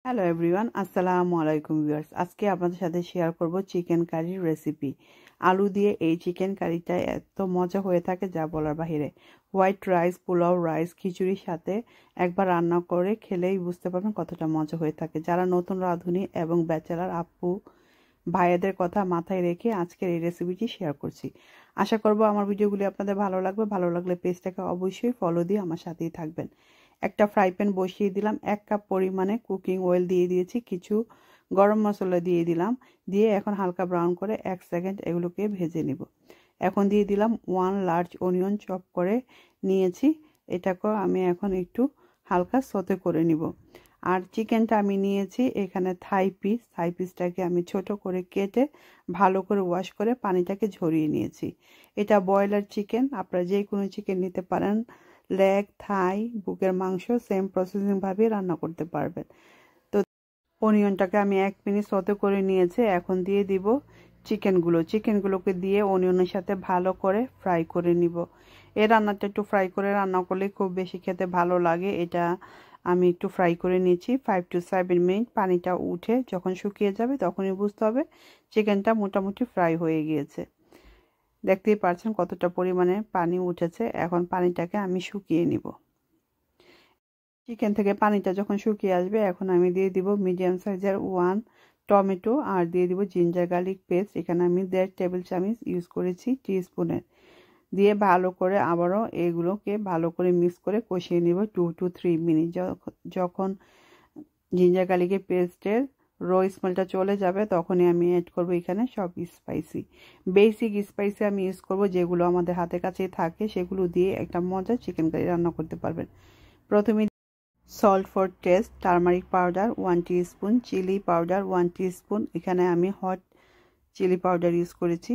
Hello everyone, আসসালামু আলাইকুম viewers. আজকে আপনাদের সাথে শেয়ার করব চিকেন কারির রেসিপি। আলু দিয়ে এই চিকেন কারিটা এত মজা হয়ে থাকে যা বলার বাহিরে। হোয়াইট রাইস, পোলাও রাইস, খিচুড়ির সাথে একবার রান্না করে খেলেই বুঝতে পারবেন কতটা মজা হয়ে থাকে। যারা নতুন রাঁধুনি এবং ব্যাচেলার আপু ভাইয়াদের কথা মাথায় রেখে আজকের এই রেসিপিটি শেয়ার করছি। আশা করব আমার ভিডিওগুলি আপনাদের ভালো লাগবে। ভালো লাগলে পেজটাকে অবশ্যই ফলো দিয়ে আমার সাথেই থাকবেন। একটা ফ্রাই প্যান বসিয়ে দিলাম, 1 কাপ পরিমাণে কুকিং অয়েল দিয়ে দিয়েছি, কিছু গরম মশলা দিয়ে দিলাম, দিয়ে এখন হালকা ব্রাউন করে 1 সেকেন্ড এগুলোকে ভেজে নিব। এখন দিয়ে দিলাম 1 লার্জ অনিয়ন চপ করে নিয়েছি, এটাকে আমি এখন একটু হালকা সতে করে নিব। আর চিকেনটা আমি নিয়েছি এখানে থাই পিসটাকে আমি ছোট করে কেটে ভালো করে ওয়াশ করে পানিটাকে ঝরিয়ে নিয়েছি। এটা ব্রয়লার চিকেন, আপনারা যে কোনো চিকেন নিতে পারেন, লেগ, থাই, বুকের মাংস সেম প্রসেসিংভাবে রান্না করতে পারবেন। তো অনিয়নটাকে আমি 1 মিনিট সতে করে নিয়েছি। এখন দিয়ে দিব চিকেনগুলোকে দিয়ে অনিয়নের সাথে ভালো করে ফ্রাই করে নিব। এই রান্নাটা একটু ফ্রাই করে রান্না করলে খুব বেশি খেতে ভালো লাগে। এটা আমি একটু ফ্রাই করে নিয়েছি 5 to 7 মিনিট। পানিটা উঠে যখন শুকিয়ে যাবে তখনই বুঝতে হবে চিকেনটা মোটামুটি ফ্রাই হয়ে গিয়েছে। দেখতেই পাচ্ছেন কতটা পরিমাণে পানি উঠেছে। এখন পানিটাকে আমি শুকিয়ে নিব। চিকেন থেকে পানিটা যখন শুকিয়ে আসবে এখন আমি দিয়ে দিব মিডিয়াম সাইজের 1 টমেটো আর দিয়ে দিব জিঞ্জার গার্লিক পেস্ট। এখানে আমি 1.5 টেবিল চামচ ইউজ করেছি টিস্পুনের। দিয়ে ভালো করে আবারও এগুলোকে ভালো করে মিক্স করে কষিয়ে নিব 2 to 3 মিনিট। যখন জিঞ্জার গার্লিকের পেস্টের স্মেলটা চলে যাবে তখনই আমি অ্যাড করব এখানে সব স্পাইসি, বেসিক স্পাইসি আমি ইউজ করব যেগুলো আমাদের হাতের কাছেই থাকে, সেগুলো দিয়ে একটা মজার চিকেন কারি রান্না করতে পারবেন। প্রথমে salt for taste, turmeric powder 1 teaspoon, chilli powder 1 teaspoon, এখানে আমি হট চিলি পাউডার ইউজ করেছি,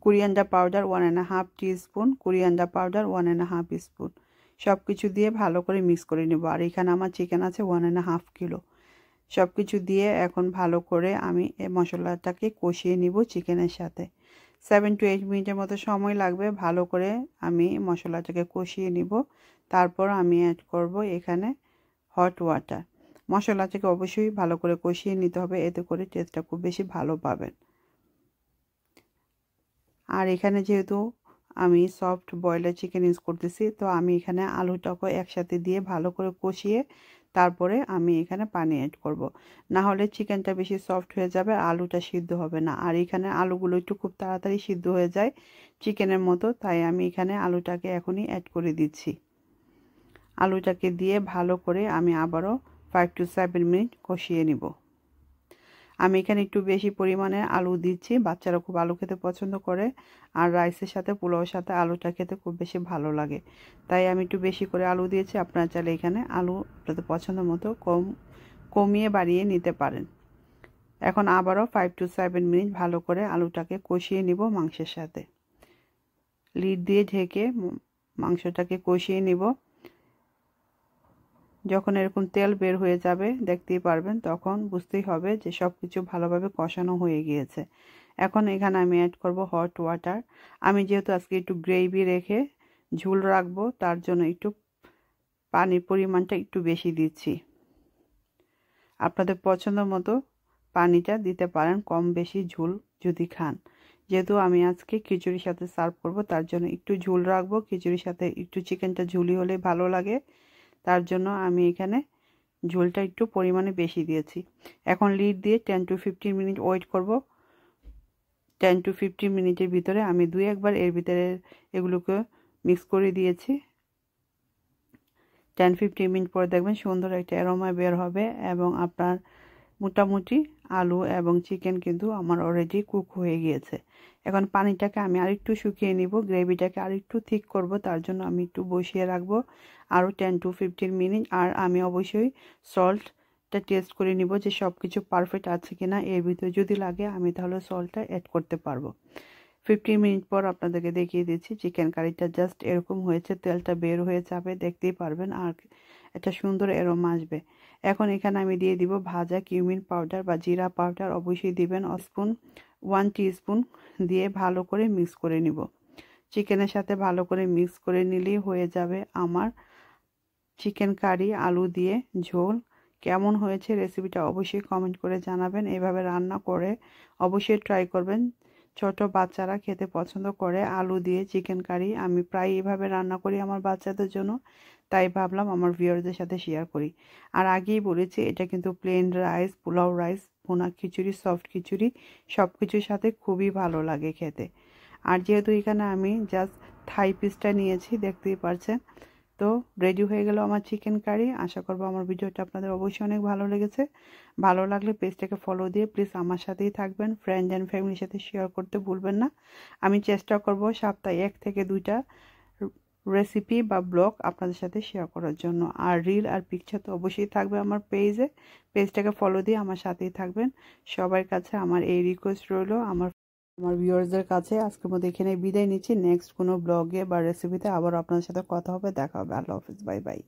coriander powder 1.5 teaspoon, coriander powder 1.5 spoon, সব কিছু দিয়ে ভালো করে মিক্স করে নেব। আর এখানে আমার চিকেন আছে 1.5 কিলো। সব কিছু দিয়ে এখন ভালো করে আমি এই মশলাটাকে কষিয়ে নিব চিকেনের সাথে। 7 to 8 মিনিটের মতো সময় লাগবে ভালো করে আমি মশলাটাকে কষিয়ে নিব। তারপর আমি অ্যাড করব এখানে হট ওয়াটার। মশলাটাকে অবশ্যই ভালো করে কষিয়ে নিতে হবে, এতে করে টেস্টটা খুব বেশি ভালো পাবেন। আর এখানে যেহেতু আমি সফট বয়লার চিকেন ইউজ করতেছি, তো আমি এখানে আলুটাকে একসাথে দিয়ে ভালো করে কষিয়ে তারপরে আমি এখানে পানি অ্যাড করব। না হলে চিকেনটা বেশি সফট হয়ে যাবে, আলুটা সিদ্ধ হবে না। আর এখানে আলুগুলো একটু খুব তাড়াতাড়ি সিদ্ধ হয়ে যায় চিকেনের মতো, তাই আমি এখানে আলুটাকে এখনই অ্যাড করে দিচ্ছি। আলুটাকে দিয়ে ভালো করে আমি আবারও 5 to 7 মিনিট কষিয়ে নিব। আমি এখানে একটু বেশি পরিমাণে আলু দিচ্ছি, বাচ্চারা খুব আলু খেতে পছন্দ করে, আর রাইসের সাথে পোলাওর সাথে আলুটা খেতে খুব বেশি ভালো লাগে, তাই আমি একটু বেশি করে আলু দিয়েছি। আপনারা চাইলে এখানে আলু আপনাদের পছন্দ মতো কমিয়ে বাড়িয়ে নিতে পারেন। এখন আবারও 5 to 7 মিনিট ভালো করে আলুটাকে কষিয়ে নিব মাংসের সাথে। লিড দিয়ে ঢেকে মাংসটাকে কষিয়ে নিব। যখন এরকম তেল বের হয়ে যাবে দেখতেই পারবেন, তখন বুঝতেই হবে যে সব কিছু ভালোভাবে কষানো হয়ে গিয়েছে। এখন এখানে আমি অ্যাড করব হট ওয়াটার। আমি যেহেতু আজকে একটু গ্রেভি রেখে ঝোল রাখবো, তার জন্য একটু পানির পরিমাণটা একটু বেশি দিচ্ছি। আপনাদের পছন্দ মতো পানিটা দিতে পারেন, কম বেশি ঝোল যদি খান। যেহেতু আমি আজকে খিচুড়ির সাথে সার্ভ করব, তার জন্য একটু ঝোল রাখবো। খিচুড়ির সাথে একটু চিকেনটা ঝুলি হলে ভালো লাগে, তার জন্য আমি এখানে ঝোলটা একটু পরিমাণে বেশি দিয়েছি। এখন লিড দিয়ে 10 to 15 মিনিট ওয়েট করব। 10 to 15 মিনিটের ভিতরে আমি 2 একবার এর ভিতরে এগুলোকে মিক্স করে দিয়েছি। 10-15 মিনিট পরে দেখবেন সুন্দর একটা অ্যারোমা বের হবে, এবং আপনার মোটামুটি আলু এবং চিকেন কিন্তু আমার অলরেডি কুক হয়ে গিয়েছে। এখন পানিটাকে আমি আরেকটু শুকিয়ে নিব, গ্রেভিটাকে আরেকটু থিক করব, তার জন্য আমি একটু বসিয়ে রাখবো আরও 10 to 15 মিনিট। আর আমি অবশ্যই সল্টটা টেস্ট করে নিব যে সব কিছু পারফেক্ট আছে কিনা, এর ভিতরে যদি লাগে আমি তাহলে সল্টটা অ্যাড করতে পারবো। 15 মিনিট পর আপনাদেরকে দেখিয়ে দিচ্ছি চিকেন কারিটা জাস্ট এরকম হয়েছে, তেলটা বের হয়ে যাবে দেখতেই পারবেন, আর একটা সুন্দর অ্যারোমা আসবে। এখন এখানে আমি দিয়ে দিব ভাজা কিউমিন পাউডার বা জিরা পাউডার, অবশ্যই দিবেন 1 টিস্পুন দিয়ে ভালো করে মিক্স করে নিব। চিকেনের সাথে ভালো করে মিক্স করে নিলেই হয়ে যাবে আমার চিকেন কারি আলু দিয়ে ঝোল কেমন হয়েছে রেসিপিটা অবশ্যই কমেন্ট করে জানাবেন। এভাবে রান্না করে অবশ্যই ট্রাই করবেন। ছোট বাচ্চারা খেতে পছন্দ করে আলু দিয়ে চিকেন কারি। আমি প্রায় এভাবে রান্না করি আমার বাচ্চাদের জন্য, তাই ভাবলাম আমার ভিউয়ারদের সাথে শেয়ার করি। আর আগেই বলেছি এটা কিন্তু প্লেন রাইস, পোলাও রাইস, ভুনা খিচুড়ি, সফট খিচুড়ি সব কিছুর সাথে খুবই ভালো লাগে খেতে। আর যেহেতু এখানে আমি জাস্ট থাই পিসটা নিয়েছি, দেখতেই পারছেন। তো রেডি হয়ে গেল আমার চিকেন কারি। আশা করবো আমার ভিডিওটা আপনাদের অবশ্যই অনেক ভালো লেগেছে। ভালো লাগলে পেজটাকে ফলো দিয়ে প্লিজ আমার সাথেই থাকবেন। ফ্রেন্ড অ্যান্ড ফ্যামিলির সাথে শেয়ার করতে ভুলবেন না। আমি চেষ্টা করব সপ্তাহে 1 থেকে 2টা রেসিপি বা ব্লগ আপনাদের সাথে শেয়ার করার জন্য। আর রিল আর পিকচার তো অবশ্যই থাকবে আমার পেজে। পেজটাকে ফলো দিয়ে আমার সাথেই থাকবেন। সবার কাছে আমার এই রিকোয়েস্ট রইল, আমার ভিউয়ার্সদের কাছে। আজকের মধ্যে এখানে বিদায় নিচ্ছি। নেক্সট কোনো ব্লগে বা রেসিপিতে আবার আপনাদের সাথে কথা হবে, দেখা হবে। আল্লাহ হাফিজ, বাই বাই।